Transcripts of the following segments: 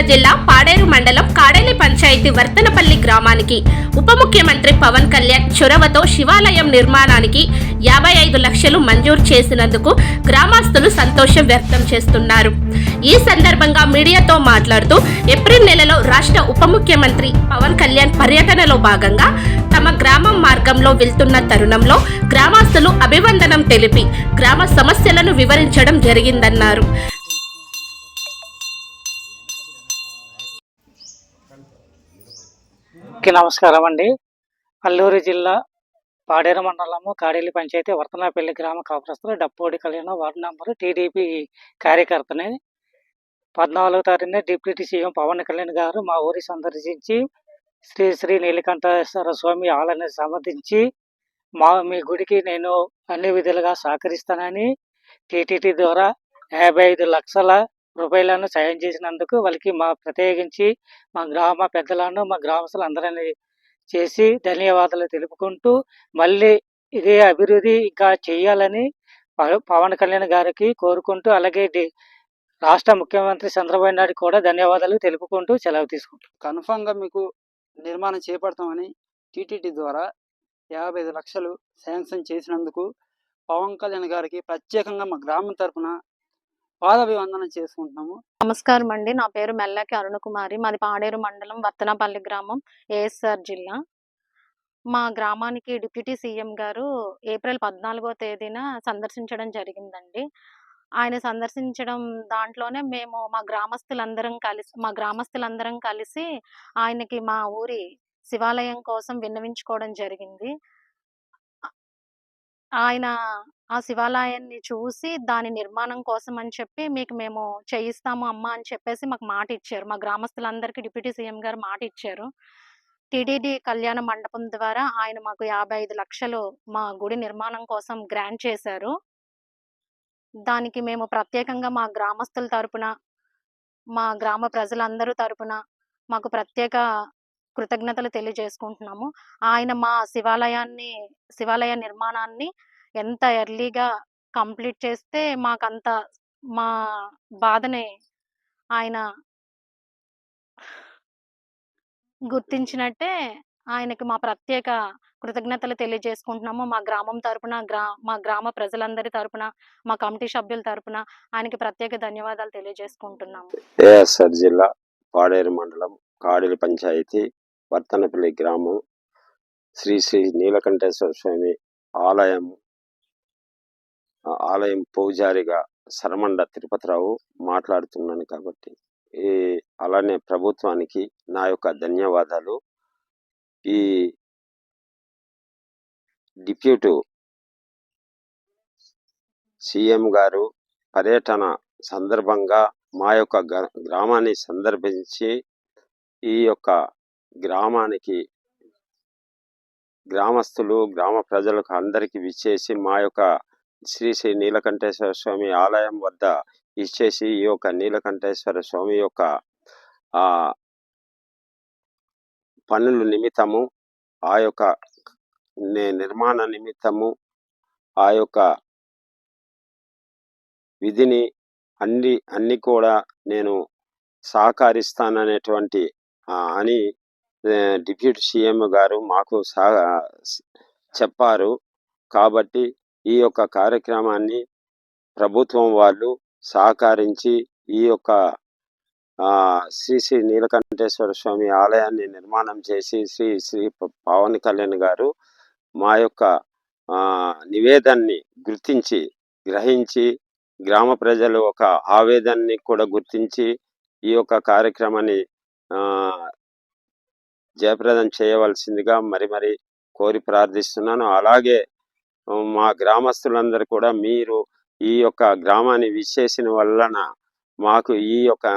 జిల్లా పాడేరు మండలం కాడేలి పంచాయతీ వర్తనపల్లి గ్రామానికి ఉప ముఖ్యమంత్రి పవన్ కళ్యాణ్ చొరవతో శివాలయం నిర్మాణానికి 55 లక్షలు మంజూరు చేసినందుకు గ్రామస్తులు సంతోషం వ్యక్తం చేస్తున్నారు. ఈ సందర్భంగా మీడియాతో మాట్లాడుతూ ఏప్రిల్ నెలలో రాష్ట్ర ఉప ముఖ్యమంత్రి పవన్ కళ్యాణ్ పర్యటనలో భాగంగా తమ గ్రామం మార్గంలో వెళ్తున్న తరుణంలో గ్రామస్తులు అభివందనం తెలిపి గ్రామ సమస్యలను వివరించడం జరిగిందన్నారు. నమస్కారం అండి. అల్లూరు జిల్లా పాడేరు మండలము కాడేలి పంచాయతీ వర్తనపల్లి గ్రామ కాపురస్తులు డప్పోడి కళ్యాణ వార్డు నంబరు టీడీపీ కార్యకర్తని 14వ తారీఖున డిప్యూటీ సీఎం పవన్ కళ్యాణ్ గారు మా ఊరి సందర్శించి శ్రీ శ్రీ నీలకంఠేశ్వర స్వామి ఆలయాన్ని సంబంధించి మీ గుడికి నేను అన్ని విధాలుగా సహకరిస్తానని టీటీడీ ద్వారా 55 లక్షల రూపాయలను సాయం చేసినందుకు వాళ్ళకి ప్రత్యేకించి మా గ్రామ పెద్దలను మా గ్రామస్తులు అందరినీ చేసి ధన్యవాదాలు తెలుపుకుంటూ మళ్ళీ ఇదే అభివృద్ధి ఇంకా చేయాలని పవన్ కళ్యాణ్ గారికి కోరుకుంటూ అలాగే రాష్ట్ర ముఖ్యమంత్రి చంద్రబాబు నాయుడు కూడా ధన్యవాదాలు తెలుపుకుంటూ సెలవు తీసుకుంటాం. కన్ఫామ్గా మీకు నిర్మాణం చేపడతామని టీటీడీ ద్వారా 55 లక్షలు శాంక్షన్ చేసినందుకు పవన్ కళ్యాణ్ గారికి ప్రత్యేకంగా మా గ్రామం తరఫున పాదాభివందనం చేసుకుంటున్నాము. నమస్కారం అండి. నా పేరు మెల్లకి అరుణకుమారి. మాది పాడేరు మండలం వర్తనపల్లి గ్రామం, ఏఎస్ఆర్ జిల్లా. మా గ్రామానికి డిప్యూటీ సీఎం గారు ఏప్రిల్ 14వ తేదీన సందర్శించడం జరిగిందండి. ఆయన సందర్శించడం దాంట్లోనే మేము మా గ్రామస్తులందరం కలిసి ఆయనకి మా ఊరి శివాలయం కోసం విన్నవించుకోవడం జరిగింది. ఆయన ఆ శివాలయాన్ని చూసి దాని నిర్మాణం కోసం అని చెప్పి మేము చేయిస్తాము అమ్మా అని చెప్పేసి మాకు మాట ఇచ్చారు. మా గ్రామస్తులందరికీ డిప్యూటీ సీఎం గారు మాట ఇచ్చారు. టీటీడీ కళ్యాణ మండపం ద్వారా ఆయన మాకు 55 లక్షలు మా గుడి నిర్మాణం కోసం గ్రాంట్ చేశారు. దానికి మేము ప్రత్యేకంగా మా గ్రామస్తుల తరపున, మా గ్రామ ప్రజలందరూ తరపున మాకు ప్రత్యేక కృతజ్ఞతలు తెలియజేసుకుంటున్నాము. ఆయన మా శివాలయ నిర్మాణాన్ని ఎంత ఎర్లీగా కంప్లీట్ చేస్తే మాకంత మా బాధని ఆయన గుర్తించినట్టే ఆయనకి మా ప్రత్యేక కృతజ్ఞతలు తెలియజేసుకుంటున్నాము. మా గ్రామం తరపున, మా గ్రామ ప్రజలందరి తరపున, మా కమిటీ సభ్యుల తరపున ఆయనకి ప్రత్యేక ధన్యవాదాలు తెలియజేసుకుంటున్నాము. ఏఎస్ఆర్ జిల్లా పాడేరు మండలం కాడేలి పంచాయతీ వర్తనపల్లి గ్రామం శ్రీ శ్రీ నీలకంఠేశ్వర స్వామి ఆలయం పూజారిగా సరమండ తిరుపతిరావు మాట్లాడుతున్నాను కాబట్టి అలానే ప్రభుత్వానికి నా యొక్క ధన్యవాదాలు. ఈ డిప్యూటీ సీఎం గారు పర్యటన సందర్భంగా మా యొక్క గ్రామాన్ని సందర్శించి ఈ యొక్క గ్రామానికి గ్రామస్తులు గ్రామ ప్రజలకు అందరికీ విచ్చేసి మా యొక్క శ్రీ శ్రీ నీలకంఠేశ్వర స్వామి ఆలయం వద్ద ఇచ్చేసి ఈ యొక్క నీలకంఠేశ్వర స్వామి యొక్క పనుల నిమిత్తము ఆ యొక్క నిర్మాణ నిమిత్తము ఆ యొక్క విధిని అన్ని కూడా నేను సహకరిస్తాననేటువంటి అని డిప్యూటీ సీఎం గారు మాకు చెప్పారు. కాబట్టి ఈ యొక్క కార్యక్రమాన్ని ప్రభుత్వం వాళ్ళు సహకరించి ఈ యొక్క శ్రీ శ్రీ నీలకంఠేశ్వర స్వామి ఆలయాన్ని నిర్మాణం చేసి శ్రీ పవన్ కళ్యాణ్ గారు మా యొక్క నివేదనని గ్రహించి గ్రామ ప్రజలు ఒక ఆవేదనని కూడా గుర్తించి ఈ యొక్క కార్యక్రమాన్ని జయప్రదం చేయవలసిందిగా మరి కోరి ప్రార్థిస్తున్నాను. అలాగే మా గ్రామస్తులందరూ కూడా మీరు ఈ యొక్క గ్రామాన్ని విచ్చేసిన వలన మాకు ఈ యొక్క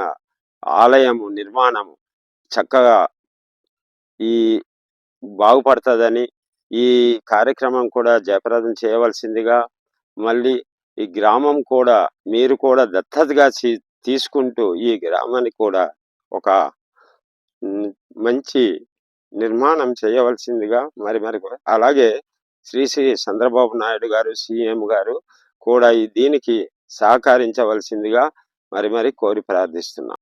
ఆలయము నిర్మాణము చక్కగా బాగుపడుతుందని ఈ కార్యక్రమం కూడా జయప్రదం చేయవలసిందిగా, మళ్ళీ ఈ గ్రామం కూడా మీరు కూడా దత్తతగా తీసుకుంటూ ఈ గ్రామాన్ని కూడా ఒక మంచి నిర్మాణం చేయవలసిందిగా మరి అలాగే శ్రీ చంద్రబాబు నాయుడు గారు సీఎం గారు కూడా దీనికి సహకరించవలసిందిగా మరి కోరి ప్రార్థిస్తున్నాం.